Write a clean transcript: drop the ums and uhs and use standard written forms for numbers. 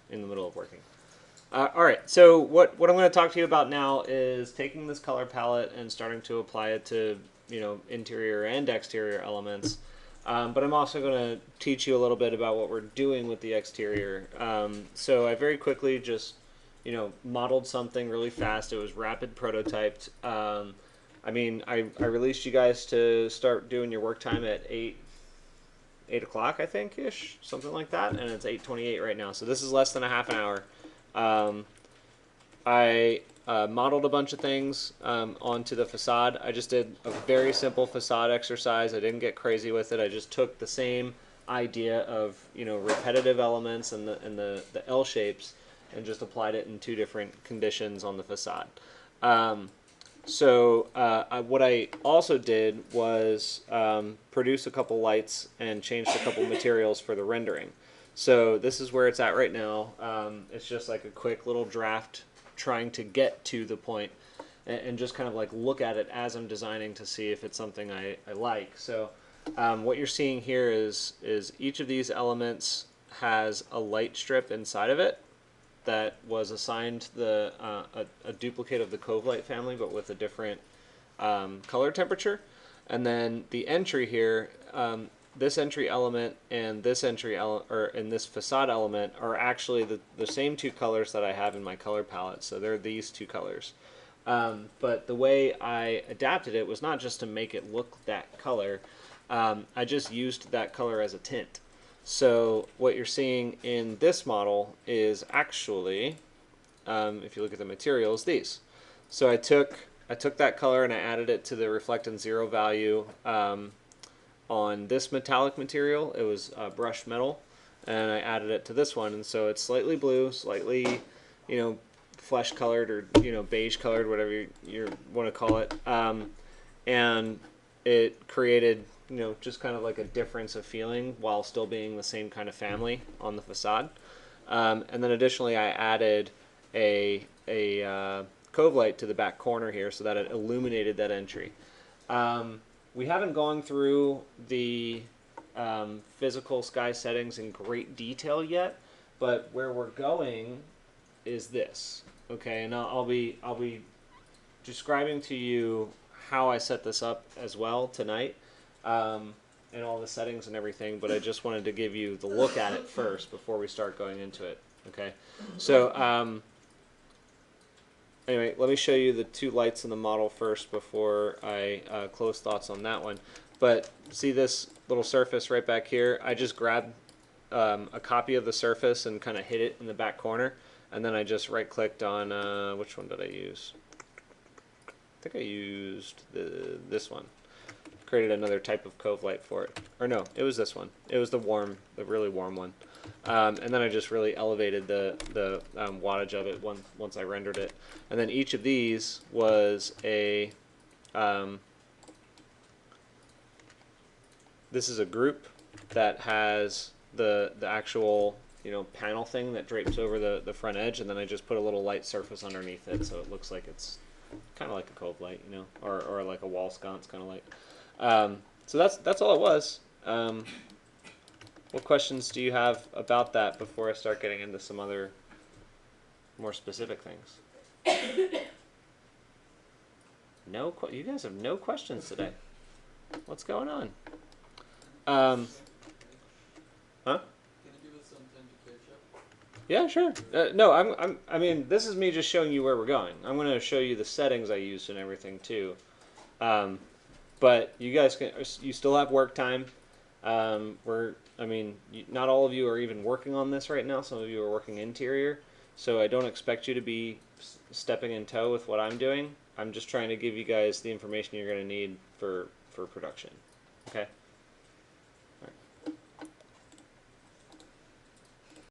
in the middle of working. All right, so what I'm going to talk to you about now is taking this color palette and starting to apply it to interior and exterior elements. But I'm also going to teach you a little bit about what we're doing with the exterior. So I very quickly just modeled something really fast. It was rapid prototyped. I mean, I released you guys to start doing your work time at 8 o'clock, I think, ish, something like that, and it's 8:28 right now. So this is less than a half an hour. I modeled a bunch of things onto the facade. I just did a very simple facade exercise. I didn't get crazy with it. I just took the same idea of repetitive elements and the L shapes and just applied it in two different conditions on the facade. What I also did was produce a couple lights and changed a couple materials for the rendering. So this is where it's at right now. It's just like a quick little draft trying to get to the point and just kind of like look at it as I'm designing to see if it's something I like. So what you're seeing here is each of these elements has a light strip inside of it that was assigned a duplicate of the Cove Light family, but with a different color temperature. And then the entry here, this entry element and this this facade element are actually the same two colors that I have in my color palette. So they're these two colors. But the way I adapted it was not just to make it look that color. I just used that color as a tint. So what you're seeing in this model is actually, if you look at the materials, these. So I took that color and I added it to the reflect and zero value on this metallic material. It was brushed metal, and I added it to this one, and so it's slightly blue, slightly, flesh colored or beige colored, whatever you want to call it, and it created just kind of like a difference of feeling while still being the same kind of family on the facade. And then additionally, I added a cove light to the back corner here so that it illuminated that entry. We haven't gone through the physical sky settings in great detail yet, but where we're going is this. Okay, and I'll be describing to you how I set this up as well tonight. And all the settings and everything, but I just wanted to give you the look at it first before we start going into it. Okay, so anyway, let me show you the two lights in the model first before I close thoughts on that one. But see this little surface right back here? I just grabbed a copy of the surface and kind of hid it in the back corner, and then I just right-clicked on which one did I use? I think I used this one. Created another type of cove light for it. Or no, it was this one. It was the really warm one. And then I just really elevated the wattage of it once I rendered it. And then each of these was a, this is a group that has the actual panel thing that drapes over the front edge, and then I just put a little light surface underneath it so it looks like it's kind of like a cove light, or like a wall sconce kind of light. So that's all it was. What questions do you have about that before I start getting into some other more specific things? You guys have no questions today. What's going on? Huh? Can you give us some time to catch up? Yeah, sure. No, I mean, this is me just showing you where we're going. I'm going to show you the settings I used and everything too. But you guys you still have work time. Not all of you are even working on this right now. Some of you are working interior, so I don't expect you to be stepping in tow with what I'm doing. I'm just trying to give you guys the information you're going to need for production. Okay.